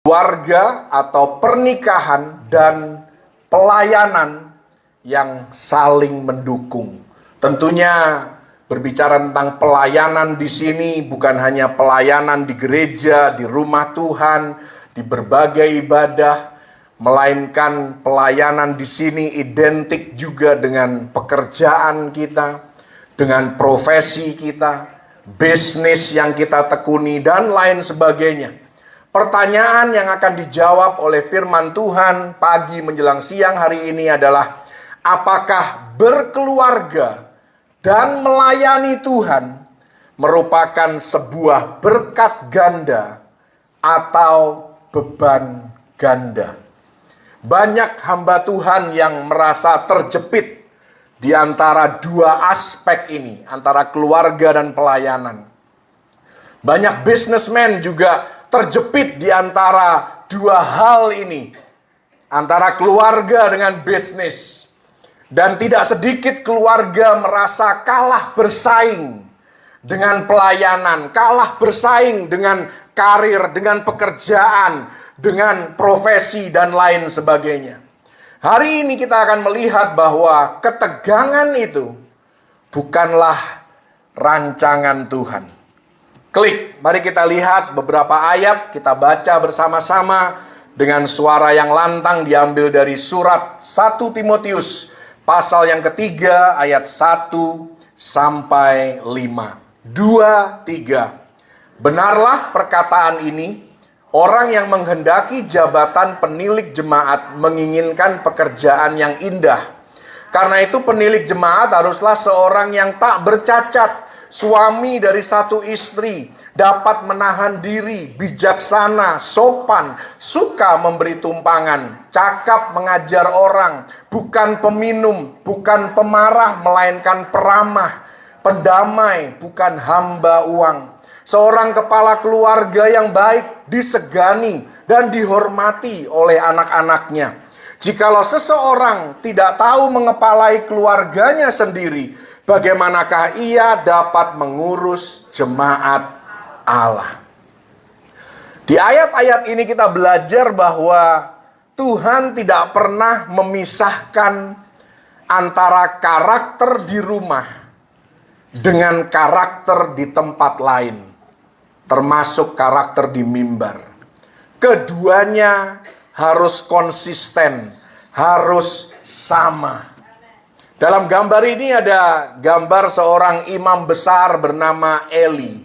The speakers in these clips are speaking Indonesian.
Keluarga atau pernikahan dan pelayanan yang saling mendukung. Tentunya berbicara tentang pelayanan di sini bukan hanya pelayanan di gereja, di rumah Tuhan, di berbagai ibadah, melainkan pelayanan di sini identik juga dengan pekerjaan kita, dengan profesi kita, bisnis yang kita tekuni dan lain sebagainya. Pertanyaan yang akan dijawab oleh firman Tuhan pagi menjelang siang hari ini adalah, apakah berkeluarga dan melayani Tuhan merupakan sebuah berkat ganda atau beban ganda? Banyak hamba Tuhan yang merasa terjepit di antara dua aspek ini, antara keluarga dan pelayanan. Banyak businessman juga terjepit di antara dua hal ini, antara keluarga dengan bisnis. Dan tidak sedikit keluarga merasa kalah bersaing dengan pelayanan, kalah bersaing dengan karir, dengan pekerjaan, dengan profesi dan lain sebagainya. Hari ini kita akan melihat bahwa ketegangan itu bukanlah rancangan Tuhan. Klik, mari kita lihat beberapa ayat, kita baca bersama-sama dengan suara yang lantang, diambil dari surat 1 Timotius pasal yang ketiga ayat 1 sampai 5. 2, 3. Benarlah perkataan ini, orang yang menghendaki jabatan penilik jemaat menginginkan pekerjaan yang indah. Karena itu penilik jemaat haruslah seorang yang tak bercacat, suami dari satu istri, dapat menahan diri, bijaksana, sopan, suka memberi tumpangan, cakap mengajar orang, bukan peminum, bukan pemarah, melainkan peramah, pendamai, bukan hamba uang. Seorang kepala keluarga yang baik, disegani dan dihormati oleh anak-anaknya. Jikalau seseorang tidak tahu mengepalai keluarganya sendiri, bagaimanakah ia dapat mengurus jemaat Allah? Di ayat-ayat ini kita belajar bahwa Tuhan tidak pernah memisahkan antara karakter di rumah dengan karakter di tempat lain, termasuk karakter di mimbar. Keduanya harus konsisten, harus sama. Dalam gambar ini ada gambar seorang imam besar bernama Eli.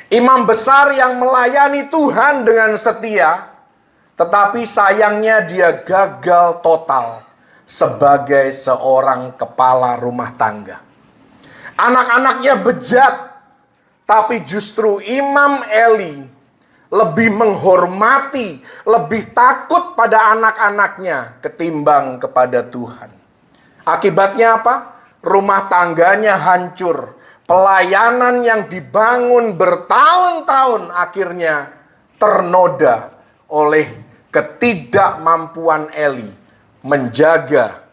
Imam besar yang melayani Tuhan dengan setia, tetapi sayangnya dia gagal total sebagai seorang kepala rumah tangga. Anak-anaknya bejat, tapi justru Imam Eli lebih menghormati, lebih takut pada anak-anaknya ketimbang kepada Tuhan. Akibatnya apa? Rumah tangganya hancur. Pelayanan yang dibangun bertahun-tahun akhirnya ternoda oleh ketidakmampuan Eli menjaga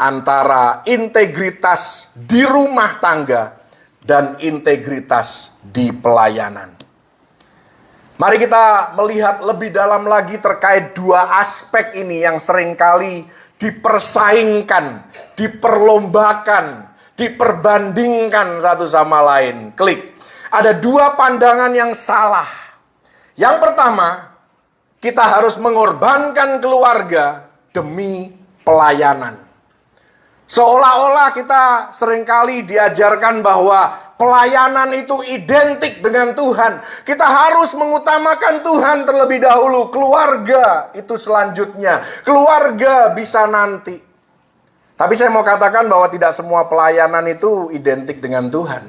antara integritas di rumah tangga dan integritas di pelayanan. Mari kita melihat lebih dalam lagi terkait dua aspek ini yang seringkali dipersaingkan, diperlombakan, diperbandingkan satu sama lain. Klik. Ada dua pandangan yang salah. Yang pertama, kita harus mengorbankan keluarga demi pelayanan. Seolah-olah kita seringkali diajarkan bahwa pelayanan itu identik dengan Tuhan. Kita harus mengutamakan Tuhan terlebih dahulu. Keluarga itu selanjutnya. Keluarga bisa nanti. Tapi saya mau katakan bahwa tidak semua pelayanan itu identik dengan Tuhan.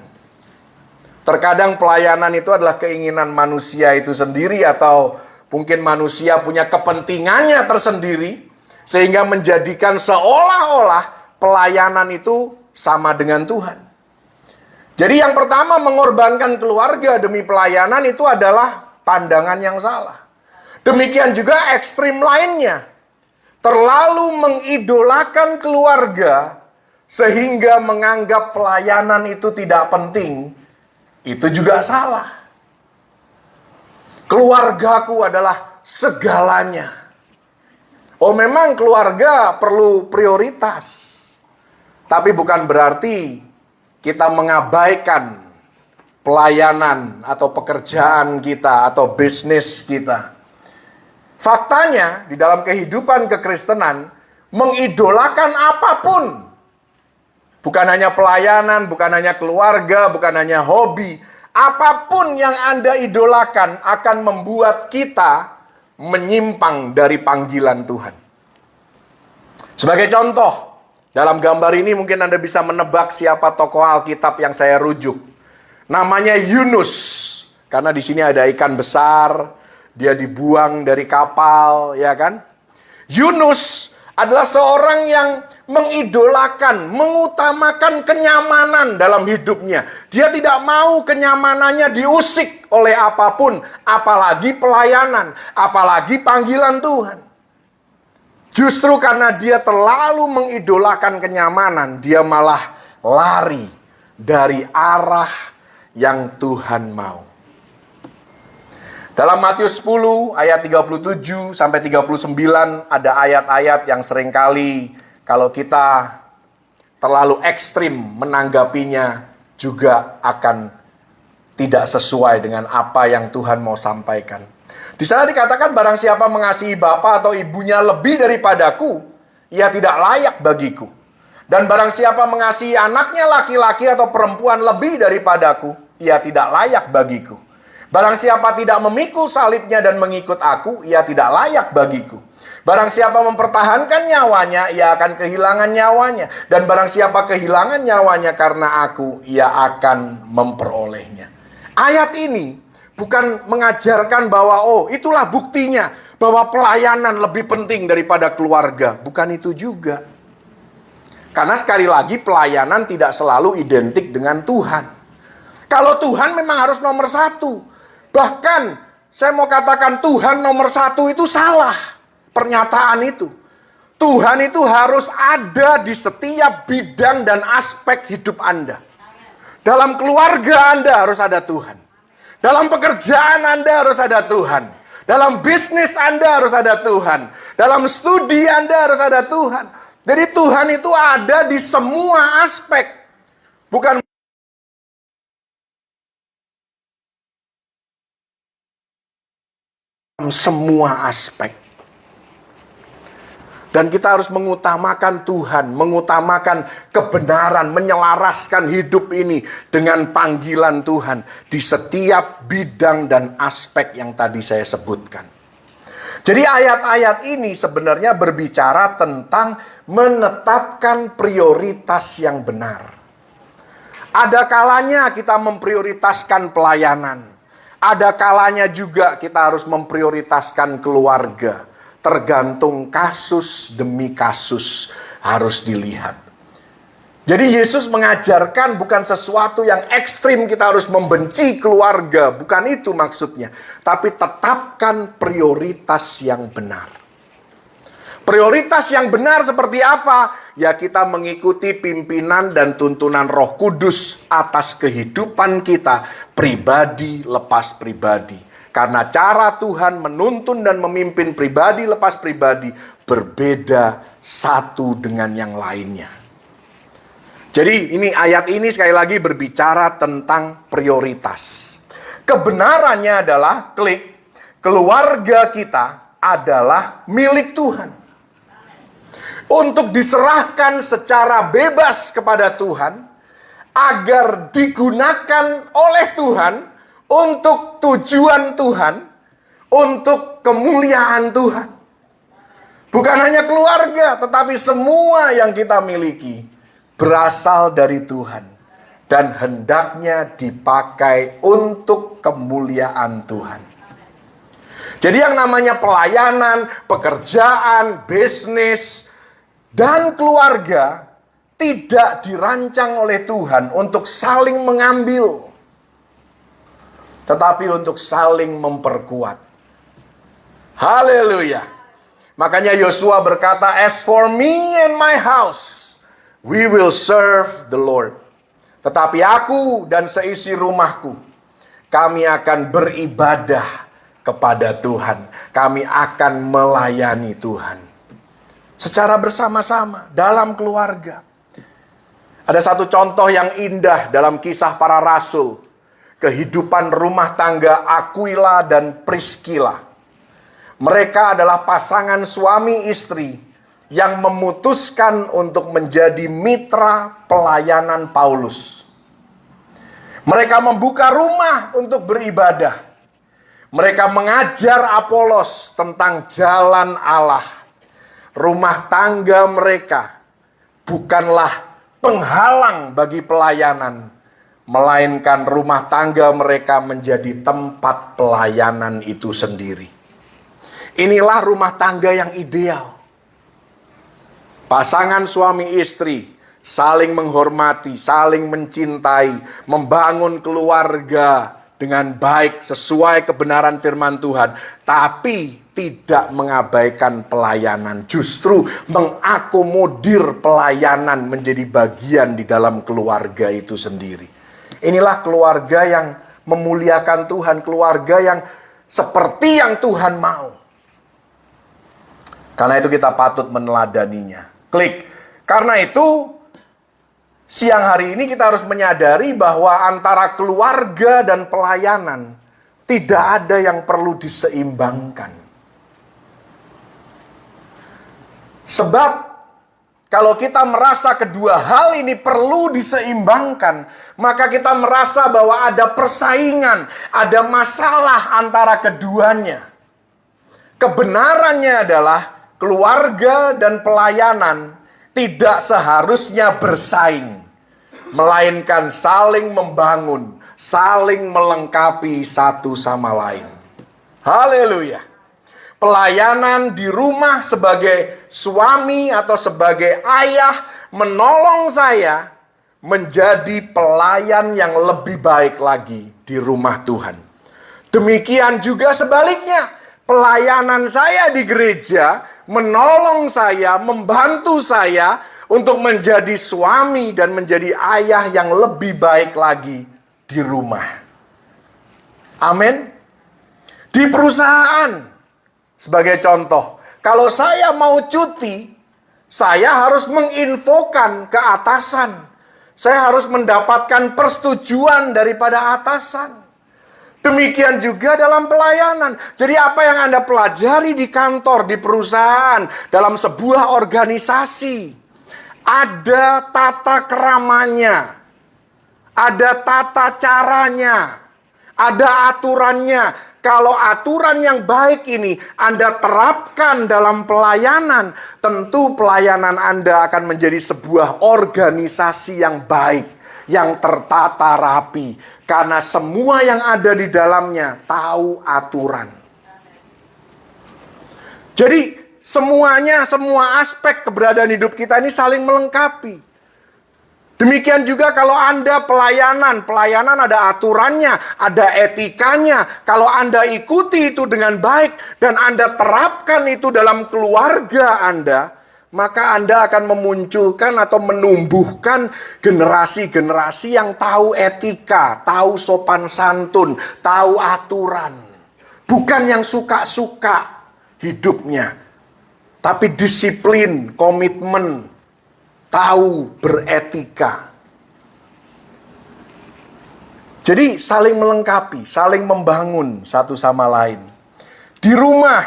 Terkadang pelayanan itu adalah keinginan manusia itu sendiri, atau mungkin manusia punya kepentingannya tersendiri, sehingga menjadikan seolah-olah pelayanan itu sama dengan Tuhan. Jadi yang pertama, mengorbankan keluarga demi pelayanan itu adalah pandangan yang salah. Demikian juga ekstrim lainnya. Terlalu mengidolakan keluarga sehingga menganggap pelayanan itu tidak penting. Itu juga salah. Keluargaku adalah segalanya. Oh, memang keluarga perlu prioritas. Tapi bukan berarti kita mengabaikan pelayanan atau pekerjaan kita atau bisnis kita. Faktanya di dalam kehidupan kekristenan mengidolakan apapun. Bukan hanya pelayanan, bukan hanya keluarga, bukan hanya hobi. Apapun yang Anda idolakan akan membuat kita menyimpang dari panggilan Tuhan. Sebagai contoh, dalam gambar ini mungkin Anda bisa menebak siapa tokoh Alkitab yang saya rujuk. Namanya Yunus. Karena di sini ada ikan besar, dia dibuang dari kapal, ya kan? Yunus adalah seorang yang mengidolakan, mengutamakan kenyamanan dalam hidupnya. Dia tidak mau kenyamanannya diusik oleh apapun, apalagi pelayanan, apalagi panggilan Tuhan. Justru karena dia terlalu mengidolakan kenyamanan, dia malah lari dari arah yang Tuhan mau. Dalam Matius 10 ayat 37 sampai 39 ada ayat-ayat yang seringkali kalau kita terlalu ekstrim menanggapinya juga akan tidak sesuai dengan apa yang Tuhan mau sampaikan. Di sana dikatakan barang siapa mengasihi bapa atau ibunya lebih daripadaku, ia tidak layak bagiku. Dan barang siapa mengasihi anaknya laki-laki atau perempuan lebih daripadaku, ia tidak layak bagiku. Barang siapa tidak memikul salibnya dan mengikut aku, ia tidak layak bagiku. Barang siapa mempertahankan nyawanya, ia akan kehilangan nyawanya. Dan barang siapa kehilangan nyawanya karena aku, ia akan memperolehnya. Ayat ini bukan mengajarkan bahwa, oh itulah buktinya, bahwa pelayanan lebih penting daripada keluarga. Bukan itu juga. Karena sekali lagi pelayanan tidak selalu identik dengan Tuhan. Kalau Tuhan memang harus nomor satu. Bahkan saya mau katakan Tuhan nomor satu itu salah pernyataan itu. Tuhan itu harus ada di setiap bidang dan aspek hidup Anda. Dalam keluarga Anda harus ada Tuhan. Dalam pekerjaan Anda harus ada Tuhan. Dalam bisnis Anda harus ada Tuhan. Dalam studi Anda harus ada Tuhan. Jadi Tuhan itu ada di semua aspek. Bukan semua aspek. Dan kita harus mengutamakan Tuhan, mengutamakan kebenaran, menyelaraskan hidup ini dengan panggilan Tuhan di setiap bidang dan aspek yang tadi saya sebutkan. Jadi ayat-ayat ini sebenarnya berbicara tentang menetapkan prioritas yang benar. Ada kalanya kita memprioritaskan pelayanan. Ada kalanya juga kita harus memprioritaskan keluarga. Tergantung kasus demi kasus harus dilihat. Jadi Yesus mengajarkan bukan sesuatu yang ekstrim kita harus membenci keluarga. Bukan itu maksudnya. Tapi tetapkan prioritas yang benar. Prioritas yang benar seperti apa? Ya kita mengikuti pimpinan dan tuntunan Roh Kudus atas kehidupan kita. Pribadi lepas pribadi. Karena cara Tuhan menuntun dan memimpin pribadi lepas pribadi berbeda satu dengan yang lainnya. Jadi ini ayat ini sekali lagi berbicara tentang prioritas. Kebenarannya adalah keluarga kita adalah milik Tuhan. Untuk diserahkan secara bebas kepada Tuhan agar digunakan oleh Tuhan untuk tujuan Tuhan, untuk kemuliaan Tuhan. Bukan hanya keluarga, tetapi semua yang kita miliki berasal dari Tuhan. Dan hendaknya dipakai untuk kemuliaan Tuhan. Jadi yang namanya pelayanan, pekerjaan, bisnis, dan keluarga tidak dirancang oleh Tuhan untuk saling mengambil. Tetapi untuk saling memperkuat. Haleluya. Makanya Yosua berkata, as for me and my house, we will serve the Lord. Tetapi aku dan seisi rumahku, kami akan beribadah kepada Tuhan. Kami akan melayani Tuhan. Secara bersama-sama, dalam keluarga. Ada satu contoh yang indah dalam Kisah Para Rasul. Kehidupan rumah tangga Aquila dan Priscilla. Mereka adalah pasangan suami istri yang memutuskan untuk menjadi mitra pelayanan Paulus. Mereka membuka rumah untuk beribadah. Mereka mengajar Apolos tentang jalan Allah. Rumah tangga mereka bukanlah penghalang bagi pelayanan, melainkan rumah tangga mereka menjadi tempat pelayanan itu sendiri. Inilah rumah tangga yang ideal. Pasangan suami istri saling menghormati, saling mencintai, membangun keluarga dengan baik sesuai kebenaran firman Tuhan, tapi tidak mengabaikan pelayanan, justru mengakomodir pelayanan menjadi bagian di dalam keluarga itu sendiri. Inilah keluarga yang memuliakan Tuhan, keluarga yang seperti yang Tuhan mau. Karena itu kita patut meneladaninya. Klik. Karena itu siang hari ini kita harus menyadari bahwa antara keluarga dan pelayanan tidak ada yang perlu diseimbangkan. Sebab kalau kita merasa kedua hal ini perlu diseimbangkan, maka kita merasa bahwa ada persaingan, ada masalah antara keduanya. Kebenarannya adalah keluarga dan pelayanan tidak seharusnya bersaing, melainkan saling membangun, saling melengkapi satu sama lain. Haleluya. Pelayanan di rumah sebagai suami atau sebagai ayah menolong saya menjadi pelayan yang lebih baik lagi di rumah Tuhan. Demikian juga sebaliknya, pelayanan saya di gereja menolong saya, membantu saya untuk menjadi suami dan menjadi ayah yang lebih baik lagi di rumah. Amin. Di perusahaan, sebagai contoh, kalau saya mau cuti, saya harus menginfokan ke atasan. Saya harus mendapatkan persetujuan daripada atasan. Demikian juga dalam pelayanan. Jadi apa yang Anda pelajari di kantor, di perusahaan, dalam sebuah organisasi, ada tata keramanya, ada tata caranya, ada aturannya. Kalau aturan yang baik ini Anda terapkan dalam pelayanan, tentu pelayanan Anda akan menjadi sebuah organisasi yang baik, yang tertata rapi, karena semua yang ada di dalamnya tahu aturan. Jadi semuanya, semua aspek keberadaan hidup kita ini saling melengkapi. Demikian juga kalau Anda pelayanan ada aturannya, ada etikanya. Kalau Anda ikuti itu dengan baik dan Anda terapkan itu dalam keluarga Anda, maka Anda akan memunculkan atau menumbuhkan generasi-generasi yang tahu etika, tahu sopan santun, tahu aturan. Bukan yang suka-suka hidupnya, tapi disiplin, komitmen, tahu beretika. Jadi saling melengkapi, saling membangun satu sama lain. Di rumah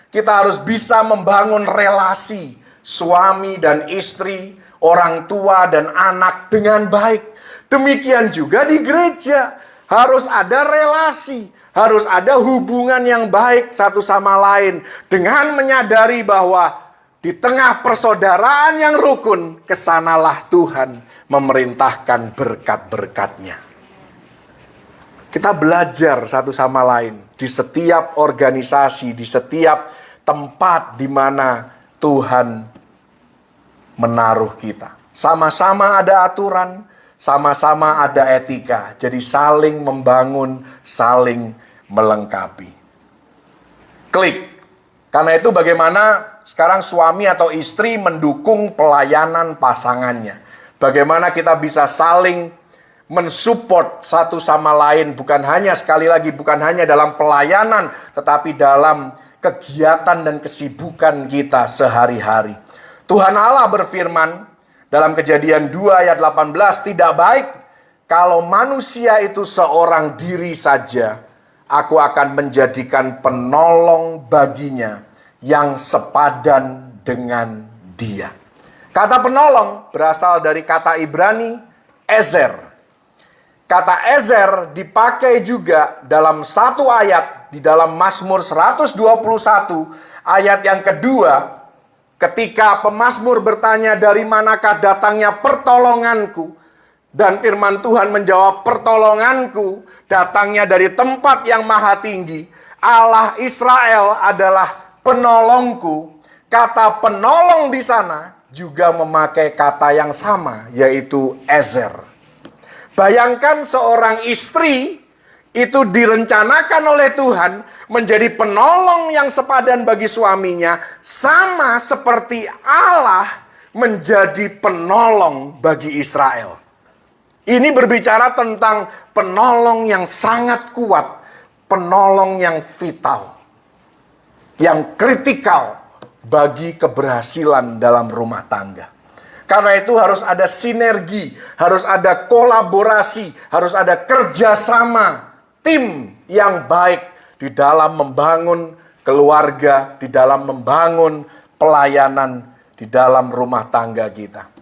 kita harus bisa membangun relasi suami dan istri, orang tua dan anak dengan baik. Demikian juga di gereja, harus ada relasi, harus ada hubungan yang baik satu sama lain, dengan menyadari bahwa di tengah persaudaraan yang rukun, kesanalah Tuhan memerintahkan berkat-berkat-Nya. Kita belajar satu sama lain di setiap organisasi, di setiap tempat di mana Tuhan menaruh kita. Sama-sama ada aturan, sama-sama ada etika. Jadi saling membangun, saling melengkapi. Klik. Karena itu bagaimana sekarang suami atau istri mendukung pelayanan pasangannya. Bagaimana kita bisa saling mensupport satu sama lain, bukan hanya sekali lagi, bukan hanya dalam pelayanan, tetapi dalam kegiatan dan kesibukan kita sehari-hari. Tuhan Allah berfirman dalam Kejadian 2 ayat 18, tidak baik kalau manusia itu seorang diri saja, aku akan menjadikan penolong baginya yang sepadan dengan dia. Kata penolong berasal dari kata Ibrani ezer. Kata ezer dipakai juga dalam satu ayat di dalam Mazmur 121 ayat yang kedua, ketika pemazmur bertanya, dari manakah datangnya pertolonganku? Dan firman Tuhan menjawab, pertolonganku datangnya dari tempat yang maha tinggi. Allah Israel adalah penolongku. Kata penolong di sana juga memakai kata yang sama, yaitu ezer. Bayangkan seorang istri itu direncanakan oleh Tuhan menjadi penolong yang sepadan bagi suaminya, sama seperti Allah menjadi penolong bagi Israel. Ini berbicara tentang penolong yang sangat kuat, penolong yang vital, yang kritikal bagi keberhasilan dalam rumah tangga. Karena itu harus ada sinergi, harus ada kolaborasi, harus ada kerjasama tim yang baik di dalam membangun keluarga, di dalam membangun pelayanan di dalam rumah tangga kita.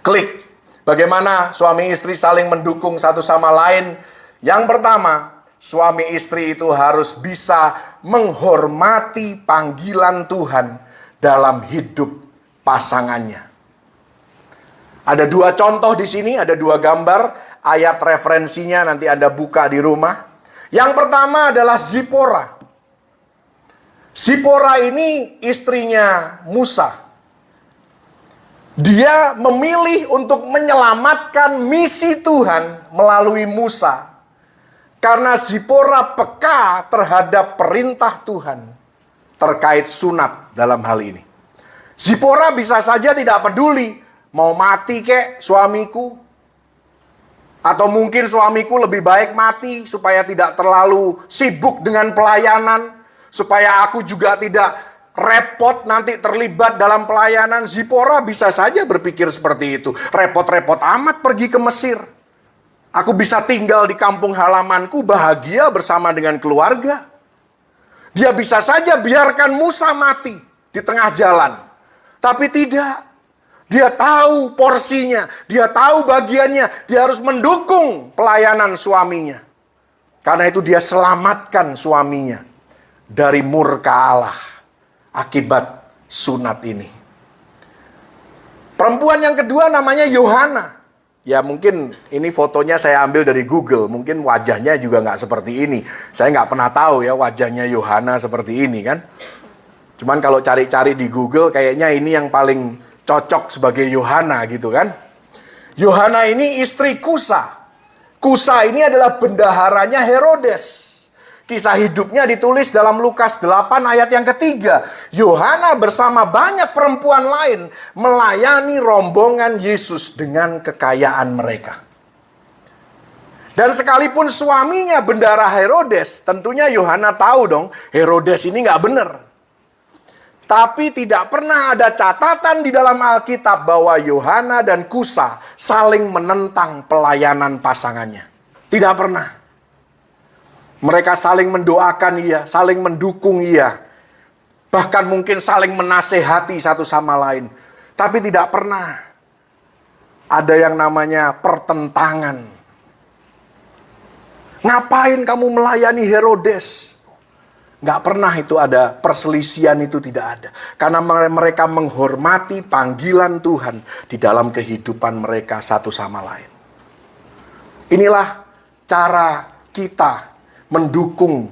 Klik, bagaimana suami istri saling mendukung satu sama lain. Yang pertama, suami istri itu harus bisa menghormati panggilan Tuhan dalam hidup pasangannya. Ada dua contoh di sini, ada dua gambar, ayat referensinya nanti Anda buka di rumah. Yang pertama adalah Zipora. Zipora ini istrinya Musa. Dia memilih untuk menyelamatkan misi Tuhan melalui Musa. Karena Zipora peka terhadap perintah Tuhan terkait sunat dalam hal ini. Zipora bisa saja tidak peduli. Mau mati kek suamiku? Atau mungkin suamiku lebih baik mati supaya tidak terlalu sibuk dengan pelayanan. Supaya aku juga tidak repot nanti terlibat dalam pelayanan. Zipora bisa saja berpikir seperti itu. Repot-repot amat pergi ke Mesir. Aku bisa tinggal di kampung halamanku bahagia bersama dengan keluarga. Dia bisa saja biarkan Musa mati di tengah jalan. Tapi tidak. Dia tahu porsinya, dia tahu bagiannya, dia harus mendukung pelayanan suaminya. Karena itu dia selamatkan suaminya dari murka Allah akibat sunat ini. Perempuan yang kedua namanya Yohana. Ya mungkin ini fotonya saya ambil dari Google, mungkin wajahnya juga nggak seperti ini. Saya nggak pernah tahu ya wajahnya Yohana seperti ini kan. Cuman kalau cari-cari di Google kayaknya ini yang paling cocok sebagai Yohana gitu kan. Yohana ini istri Kusa. Kusa ini adalah bendaharanya Herodes. Kisah hidupnya ditulis dalam Lukas 8 ayat yang ketiga. Yohana bersama banyak perempuan lain melayani rombongan Yesus dengan kekayaan mereka. Dan sekalipun suaminya bendahara Herodes, tentunya Yohana tahu dong, Herodes ini nggak benar. Tapi tidak pernah ada catatan di dalam Alkitab bahwa Yohana dan Kusa saling menentang pelayanan pasangannya. Tidak pernah. Mereka saling mendoakan ia, saling mendukung ia. Bahkan mungkin saling menasehati satu sama lain. Tapi tidak pernah ada yang namanya pertentangan. Ngapain kamu melayani Herodes? Nggak pernah itu ada, perselisihan itu tidak ada. Karena mereka menghormati panggilan Tuhan di dalam kehidupan mereka satu sama lain. Inilah cara kita mendukung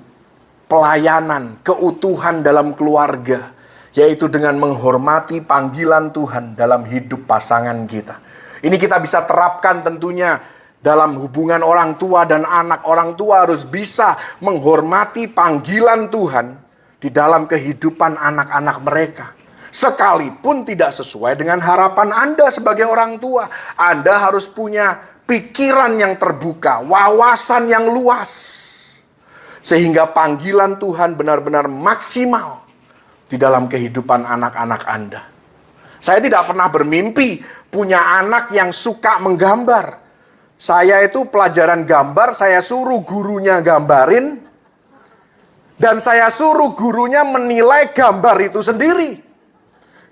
pelayanan, keutuhan dalam keluarga. Yaitu dengan menghormati panggilan Tuhan dalam hidup pasangan kita. Ini kita bisa terapkan tentunya dalam hubungan orang tua dan anak. Orang tua harus bisa menghormati panggilan Tuhan di dalam kehidupan anak-anak mereka. Sekalipun tidak sesuai dengan harapan Anda sebagai orang tua. Anda harus punya pikiran yang terbuka, wawasan yang luas. Sehingga panggilan Tuhan benar-benar maksimal di dalam kehidupan anak-anak Anda. Saya tidak pernah bermimpi punya anak yang suka menggambar. Saya itu pelajaran gambar, saya suruh gurunya gambarin, dan saya suruh gurunya menilai gambar itu sendiri.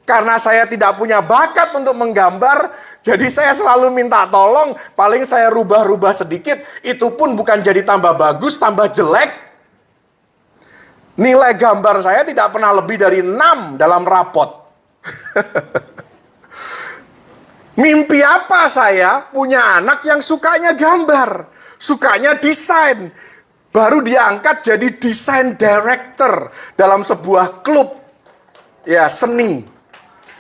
Karena saya tidak punya bakat untuk menggambar, jadi saya selalu minta tolong, paling saya rubah-rubah sedikit, itu pun bukan jadi tambah bagus, tambah jelek. Nilai gambar saya tidak pernah lebih dari 6 dalam rapot. Mimpi apa saya punya anak yang sukanya gambar, sukanya desain. Baru diangkat jadi desain director dalam sebuah klub ya seni.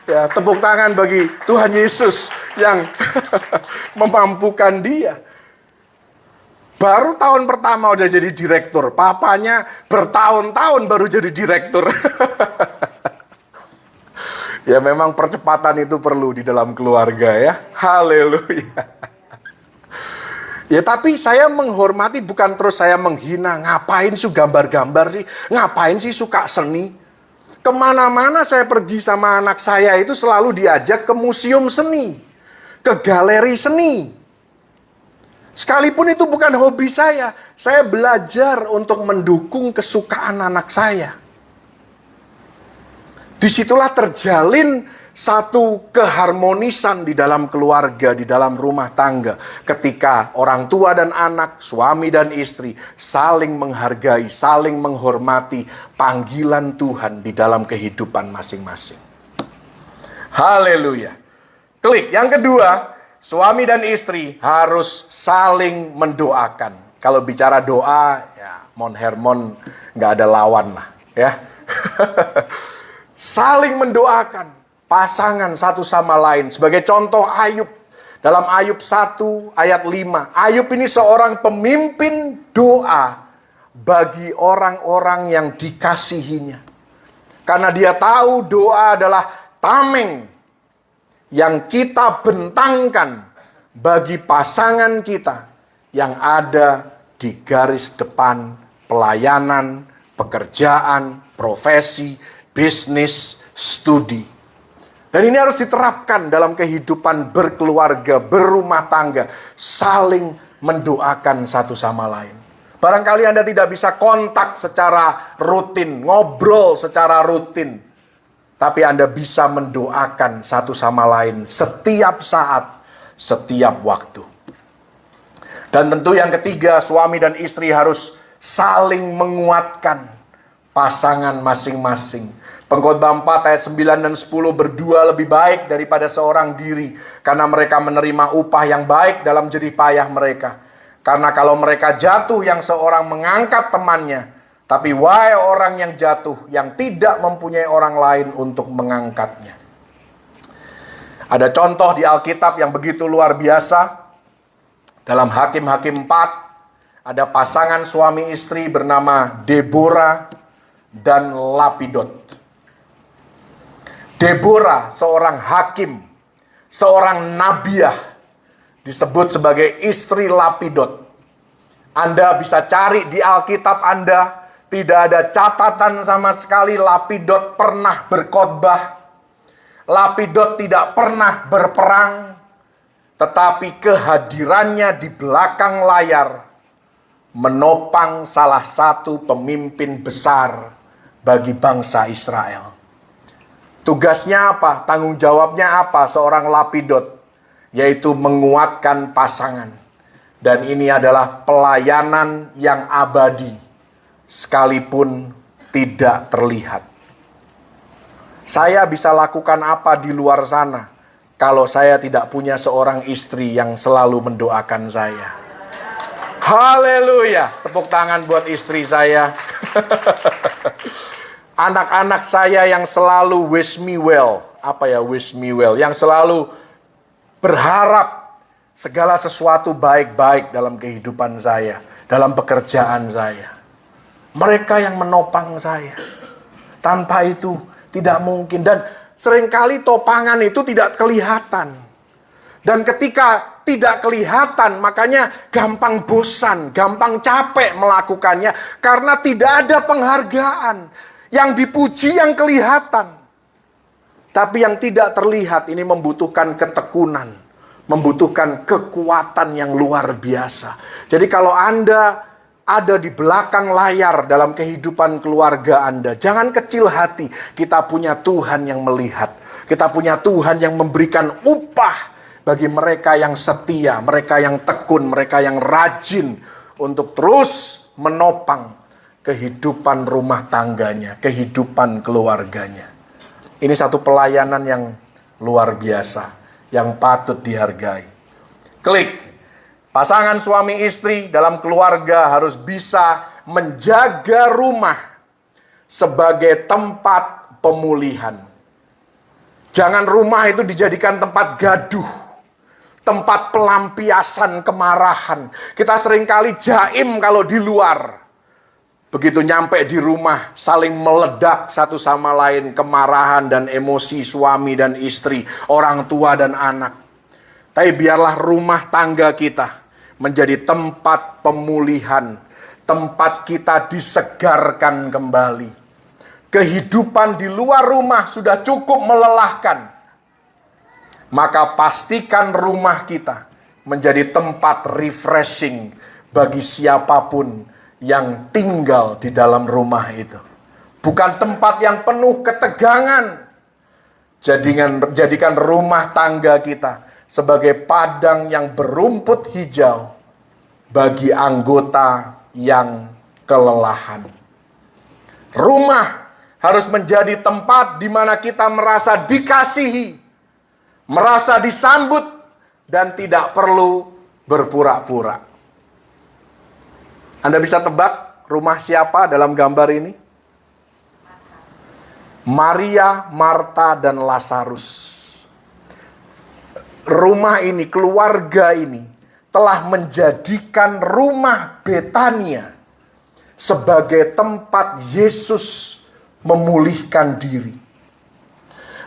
Ya, tepuk tangan bagi Tuhan Yesus yang memampukan dia. Baru tahun pertama udah jadi direktur. Papanya bertahun-tahun baru jadi direktur. Ya memang percepatan itu perlu di dalam keluarga ya. Haleluya. Ya tapi saya menghormati, bukan terus saya menghina. Ngapain sih gambar-gambar sih? Ngapain sih suka seni? Kemana-mana saya pergi sama anak saya itu selalu diajak ke museum seni, ke galeri seni. Sekalipun itu bukan hobi saya belajar untuk mendukung kesukaan anak saya. Disitulah terjalin satu keharmonisan di dalam keluarga, di dalam rumah tangga. Ketika orang tua dan anak, suami dan istri saling menghargai, saling menghormati panggilan Tuhan di dalam kehidupan masing-masing. Haleluya. Klik. Yang kedua, suami dan istri harus saling mendoakan. Kalau bicara doa, ya Mon Hermon nggak ada lawan lah, ya. Saling mendoakan pasangan satu sama lain. Sebagai contoh Ayub. Dalam Ayub 1 ayat 5. Ayub ini seorang pemimpin doa bagi orang-orang yang dikasihinya. Karena dia tahu doa adalah tameng yang kita bentangkan bagi pasangan kita yang ada di garis depan pelayanan, pekerjaan, profesi, bisnis, studi. Dan ini harus diterapkan dalam kehidupan berkeluarga, berumah tangga. Saling mendoakan satu sama lain. Barangkali Anda tidak bisa kontak secara rutin, ngobrol secara rutin. Tapi Anda bisa mendoakan satu sama lain setiap saat, setiap waktu. Dan tentu yang ketiga, suami dan istri harus saling menguatkan pasangan masing-masing. Pengkhotbah 4 ayat 9 dan 10, berdua lebih baik daripada seorang diri, karena mereka menerima upah yang baik dalam jerih payah mereka. Karena kalau mereka jatuh, yang seorang mengangkat temannya, tapi wahai orang yang jatuh, yang tidak mempunyai orang lain untuk mengangkatnya. Ada contoh di Alkitab yang begitu luar biasa. Dalam Hakim-Hakim 4, ada pasangan suami istri bernama Deborah dan Lapidot. Deborah seorang hakim, seorang nabiah, disebut sebagai istri Lapidot. Anda bisa cari di Alkitab Anda, tidak ada catatan sama sekali Lapidot pernah berkhotbah. Lapidot tidak pernah berperang, tetapi kehadirannya di belakang layar menopang salah satu pemimpin besar bagi bangsa Israel. Tugasnya apa? Tanggung jawabnya apa seorang Lapidot? Yaitu menguatkan pasangan. Dan ini adalah pelayanan yang abadi, sekalipun tidak terlihat. Saya bisa lakukan apa di luar sana kalau saya tidak punya seorang istri yang selalu mendoakan saya? Haleluya. Tepuk tangan buat istri saya. Anak-anak saya yang selalu wish me well. Apa ya wish me well? Yang selalu berharap segala sesuatu baik-baik dalam kehidupan saya, dalam pekerjaan saya. Mereka yang menopang saya. Tanpa itu tidak mungkin. Dan seringkali topangan itu tidak kelihatan. Dan ketika tidak kelihatan, makanya gampang bosan, gampang capek melakukannya karena tidak ada penghargaan. Yang dipuji yang kelihatan. Tapi yang tidak terlihat ini membutuhkan ketekunan, membutuhkan kekuatan yang luar biasa. Jadi kalau Anda ada di belakang layar dalam kehidupan keluarga Anda, jangan kecil hati. Kita punya Tuhan yang melihat. Kita punya Tuhan yang memberikan upah bagi mereka yang setia, mereka yang tekun, mereka yang rajin untuk terus menopang kehidupan rumah tangganya, kehidupan keluarganya. Ini satu pelayanan yang luar biasa, yang patut dihargai. Klik. Pasangan suami istri dalam keluarga harus bisa menjaga rumah sebagai tempat pemulihan. Jangan rumah itu dijadikan tempat gaduh, tempat pelampiasan kemarahan. Kita seringkali jaim kalau di luar. Begitu nyampe di rumah, saling meledak satu sama lain kemarahan dan emosi suami dan istri, orang tua dan anak. Tapi biarlah rumah tangga kita menjadi tempat pemulihan, tempat kita disegarkan kembali. Kehidupan di luar rumah sudah cukup melelahkan. Maka pastikan rumah kita menjadi tempat refreshing bagi siapapun yang tinggal di dalam rumah itu. Bukan tempat yang penuh ketegangan. Jadikan rumah tangga kita sebagai padang yang berumput hijau bagi anggota yang kelelahan. Rumah harus menjadi tempat di mana kita merasa dikasihi, merasa disambut, dan tidak perlu berpura-pura. Anda bisa tebak rumah siapa dalam gambar ini? Maria, Marta, dan Lazarus. Rumah ini, keluarga ini telah menjadikan rumah Betania sebagai tempat Yesus memulihkan diri.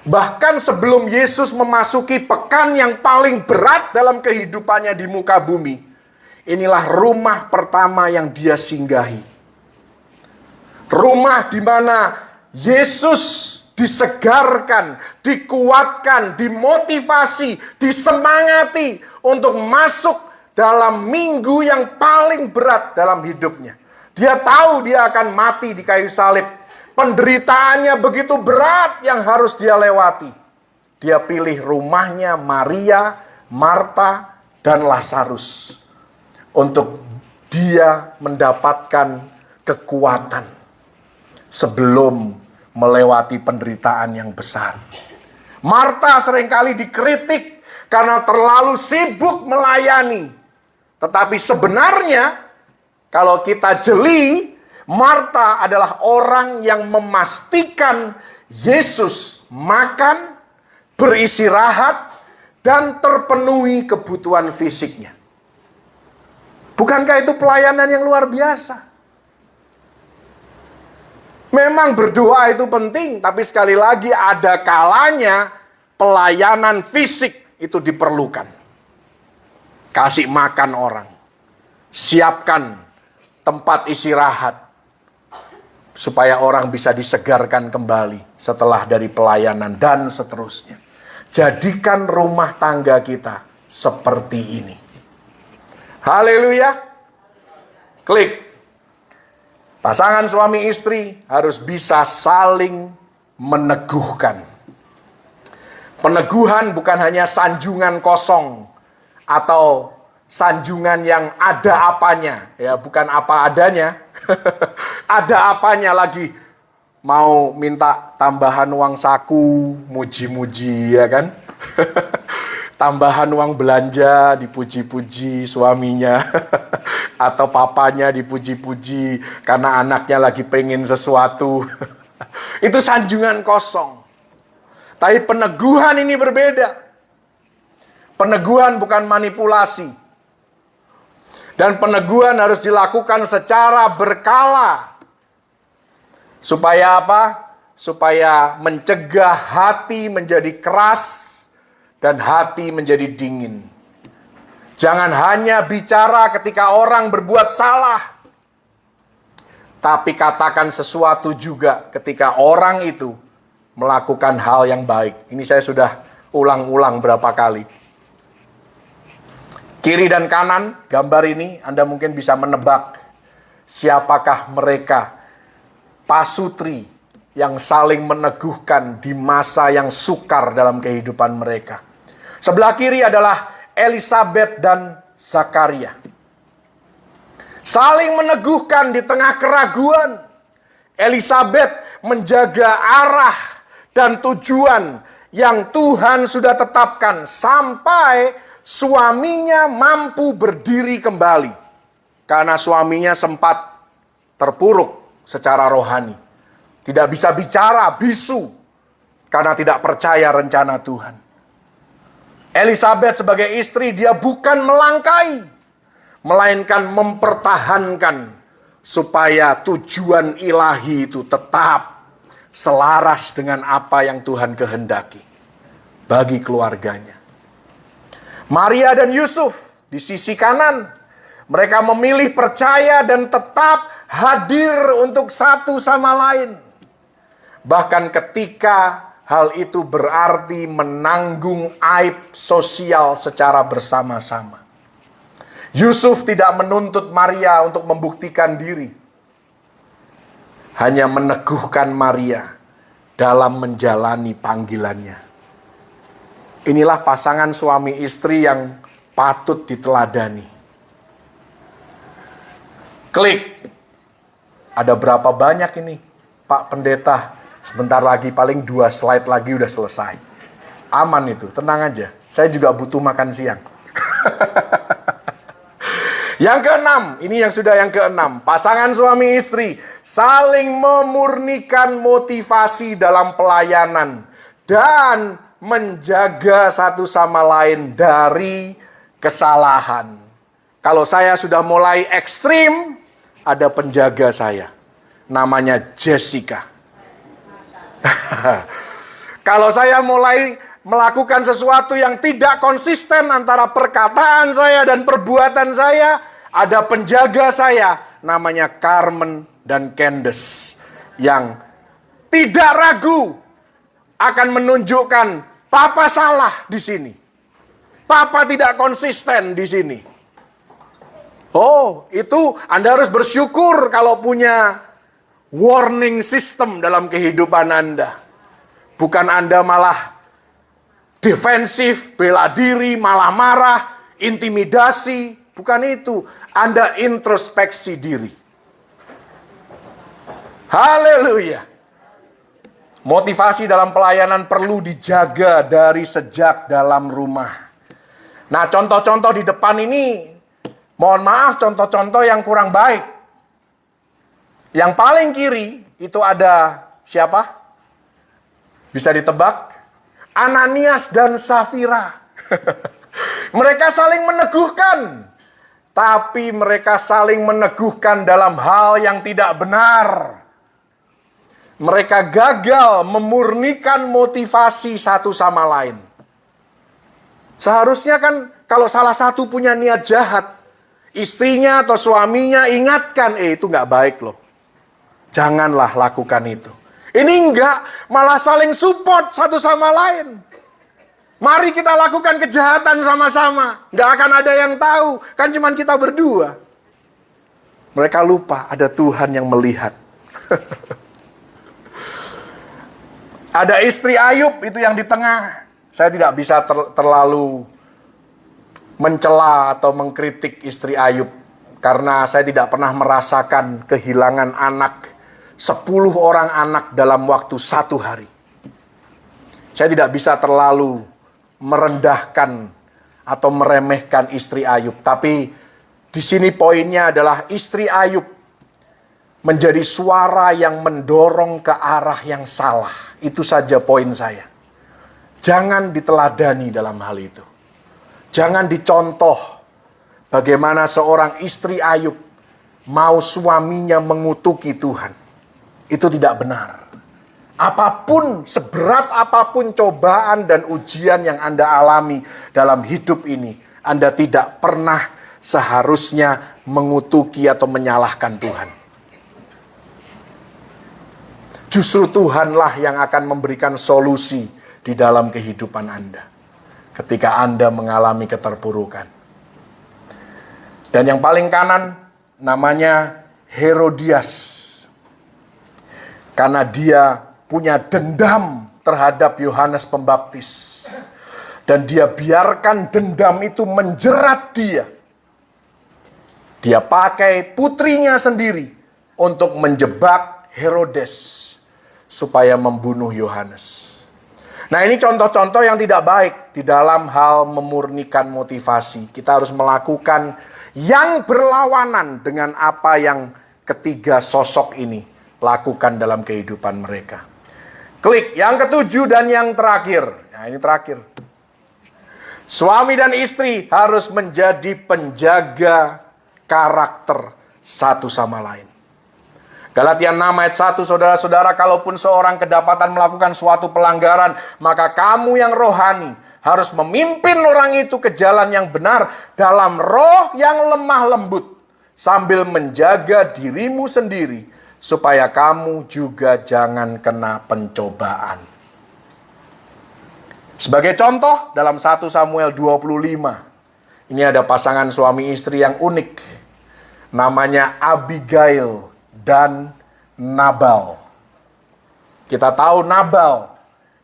Bahkan sebelum Yesus memasuki pekan yang paling berat dalam kehidupannya di muka bumi, inilah rumah pertama yang dia singgahi. Rumah di mana Yesus disegarkan, dikuatkan, dimotivasi, disemangati untuk masuk dalam minggu yang paling berat dalam hidupnya. Dia tahu dia akan mati di kayu salib. Penderitaannya begitu berat yang harus dia lewati. Dia pilih rumahnya Maria, Marta, dan Lazarus untuk dia mendapatkan kekuatan sebelum melewati penderitaan yang besar. Marta seringkali dikritik karena terlalu sibuk melayani. Tetapi sebenarnya kalau kita jeli, Marta adalah orang yang memastikan Yesus makan, beristirahat, dan terpenuhi kebutuhan fisiknya. Bukankah itu pelayanan yang luar biasa? Memang berdoa itu penting, tapi sekali lagi ada kalanya pelayanan fisik itu diperlukan. Kasih makan orang, siapkan tempat istirahat, supaya orang bisa disegarkan kembali setelah dari pelayanan dan seterusnya. Jadikan rumah tangga kita seperti ini. Haleluya. Klik. Pasangan suami istri harus bisa saling meneguhkan. Peneguhan bukan hanya sanjungan kosong atau sanjungan yang ada apanya, ya, bukan apa adanya. Ada apanya lagi, mau minta tambahan uang saku, muji-muji, ya kan? Tambahan uang belanja, dipuji-puji suaminya. Atau papanya dipuji-puji karena anaknya lagi pengen sesuatu. Itu sanjungan kosong. Tapi peneguhan ini berbeda. Peneguhan bukan manipulasi. Dan peneguhan harus dilakukan secara berkala. Supaya apa? Supaya mencegah hati menjadi keras dan hati menjadi dingin. Jangan hanya bicara ketika orang berbuat salah, tapi katakan sesuatu juga ketika orang itu melakukan hal yang baik. Ini saya sudah ulang-ulang berapa kali. Kiri dan kanan gambar ini Anda mungkin bisa menebak siapakah mereka pasutri yang saling meneguhkan di masa yang sukar dalam kehidupan mereka. Sebelah kiri adalah Elisabet dan Zakaria. Saling meneguhkan di tengah keraguan. Elisabet menjaga arah dan tujuan yang Tuhan sudah tetapkan sampai suaminya mampu berdiri kembali. Karena suaminya sempat terpuruk secara rohani. Tidak bisa bicara, bisu. Karena tidak percaya rencana Tuhan. Elisabet sebagai istri, dia bukan melangkai, melainkan mempertahankan supaya tujuan ilahi itu tetap selaras dengan apa yang Tuhan kehendaki bagi keluarganya. Maria dan Yusuf di sisi kanan, mereka memilih percaya dan tetap hadir untuk satu sama lain. Bahkan ketika hal itu berarti menanggung aib sosial secara bersama-sama. Yusuf tidak menuntut Maria untuk membuktikan diri. Hanya meneguhkan Maria dalam menjalani panggilannya. Inilah pasangan suami istri yang patut diteladani. Klik. Ada berapa banyak ini, Pak Pendeta? Sebentar lagi, paling 2 slide lagi udah selesai. Aman itu, tenang aja. Saya juga butuh makan siang. Yang keenam, ini yang sudah yang keenam. Pasangan suami istri saling memurnikan motivasi dalam pelayanan. Dan menjaga satu sama lain dari kesalahan. Kalau saya sudah mulai ekstrim, ada penjaga saya. Namanya Jessica. Kalau saya mulai melakukan sesuatu yang tidak konsisten antara perkataan saya dan perbuatan saya, ada penjaga saya namanya Carmen dan Candace yang tidak ragu akan menunjukkan Papa salah di sini. Papa tidak konsisten di sini. Oh, itu Anda harus bersyukur kalau punya warning system dalam kehidupan Anda. Bukan Anda malah defensif, bela diri, malah marah, intimidasi. Bukan itu. Anda introspeksi diri. Haleluya. Motivasi dalam pelayanan perlu dijaga dari sejak dalam rumah. Nah, contoh-contoh di depan ini, mohon maaf, contoh-contoh yang kurang baik. Yang paling kiri itu ada siapa? Bisa ditebak? Ananias dan Safira. Mereka saling meneguhkan. Tapi mereka saling meneguhkan dalam hal yang tidak benar. Mereka gagal memurnikan motivasi satu sama lain. Seharusnya kan kalau salah satu punya niat jahat, istrinya atau suaminya ingatkan, itu nggak baik loh. Janganlah lakukan itu. Ini enggak, malah saling support satu sama lain. Mari kita lakukan kejahatan sama-sama. Nggak akan ada yang tahu, kan cuma kita berdua. Mereka lupa ada Tuhan yang melihat. Ada istri Ayub itu yang di tengah. Saya tidak bisa terlalu mencela atau mengkritik istri Ayub. Karena saya tidak pernah merasakan kehilangan anak. 10 orang anak dalam waktu 1 hari. Saya tidak bisa terlalu merendahkan atau meremehkan istri Ayub. Tapi di sini poinnya adalah istri Ayub menjadi suara yang mendorong ke arah yang salah. Itu saja poin saya. Jangan diteladani dalam hal itu. Jangan dicontoh bagaimana seorang istri Ayub mau suaminya mengutuki Tuhan. Itu tidak benar. Apapun, seberat apapun cobaan dan ujian yang Anda alami dalam hidup ini, Anda tidak pernah seharusnya mengutuki atau menyalahkan Tuhan. Justru Tuhanlah yang akan memberikan solusi di dalam kehidupan Anda ketika Anda mengalami keterpurukan. Dan yang paling kanan namanya Herodias. Karena dia punya dendam terhadap Yohanes Pembaptis. Dan dia biarkan dendam itu menjerat dia. Dia pakai putrinya sendiri untuk menjebak Herodes supaya membunuh Yohanes. Nah, ini contoh-contoh yang tidak baik di dalam hal memurnikan motivasi. Kita harus melakukan yang berlawanan dengan apa yang ketiga sosok ini lakukan dalam kehidupan mereka. Klik yang ketujuh dan yang terakhir. Nah, ini terakhir. Suami dan istri harus menjadi penjaga karakter satu sama lain. Galatia 6 ayat 1, saudara-saudara, kalaupun seorang kedapatan melakukan suatu pelanggaran, maka kamu yang rohani harus memimpin orang itu ke jalan yang benar dalam roh yang lemah lembut, sambil menjaga dirimu sendiri, supaya kamu juga jangan kena pencobaan. Sebagai contoh, dalam 1 Samuel 25, ini ada pasangan suami istri yang unik. Namanya Abigail dan Nabal. Kita tahu Nabal,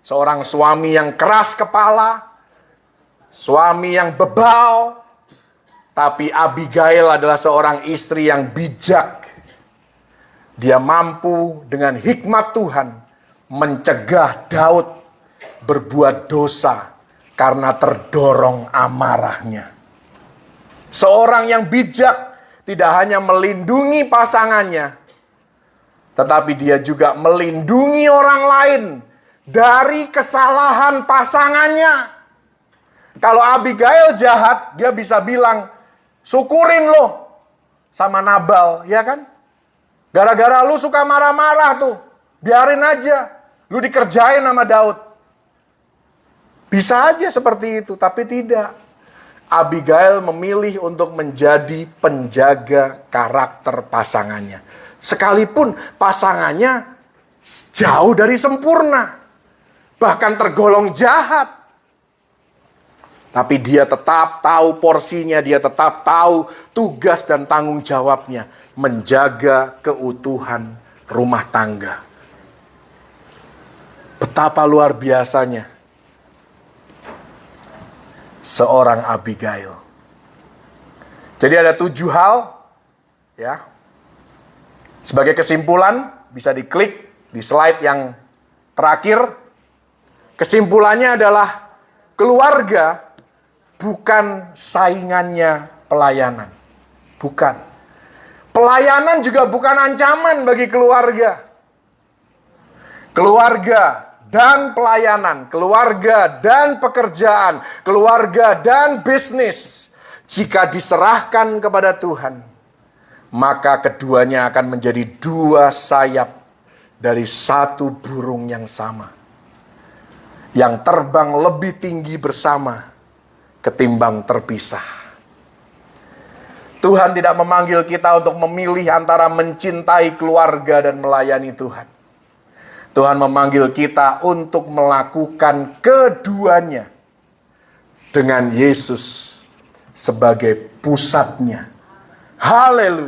seorang suami yang keras kepala, suami yang bebal. Tapi Abigail adalah seorang istri yang bijak. Dia mampu dengan hikmat Tuhan mencegah Daud berbuat dosa karena terdorong amarahnya. Seorang yang bijak tidak hanya melindungi pasangannya, tetapi dia juga melindungi orang lain dari kesalahan pasangannya. Kalau Abigail jahat, dia bisa bilang, syukurin lo sama Nabal, ya kan? Gara-gara lu suka marah-marah tuh, biarin aja, lu dikerjain sama Daud. Bisa aja seperti itu, tapi tidak. Abigail memilih untuk menjadi penjaga karakter pasangannya. Sekalipun pasangannya jauh dari sempurna, bahkan tergolong jahat. Tapi dia tetap tahu porsinya, dia tetap tahu tugas dan tanggung jawabnya menjaga keutuhan rumah tangga. Betapa luar biasanya seorang Abigail. Jadi ada 7 hal, ya. Sebagai kesimpulan, bisa diklik di slide yang terakhir. Kesimpulannya adalah keluarga bukan saingannya pelayanan. Bukan. Pelayanan juga bukan ancaman bagi keluarga. Keluarga dan pelayanan, keluarga dan pekerjaan, keluarga dan bisnis, jika diserahkan kepada Tuhan, maka keduanya akan menjadi 2 sayap dari 1 burung yang sama, yang terbang lebih tinggi bersama ketimbang terpisah. Tuhan tidak memanggil kita untuk memilih antara mencintai keluarga dan melayani Tuhan. Tuhan memanggil kita untuk melakukan keduanya dengan Yesus sebagai pusatnya. Haleluya.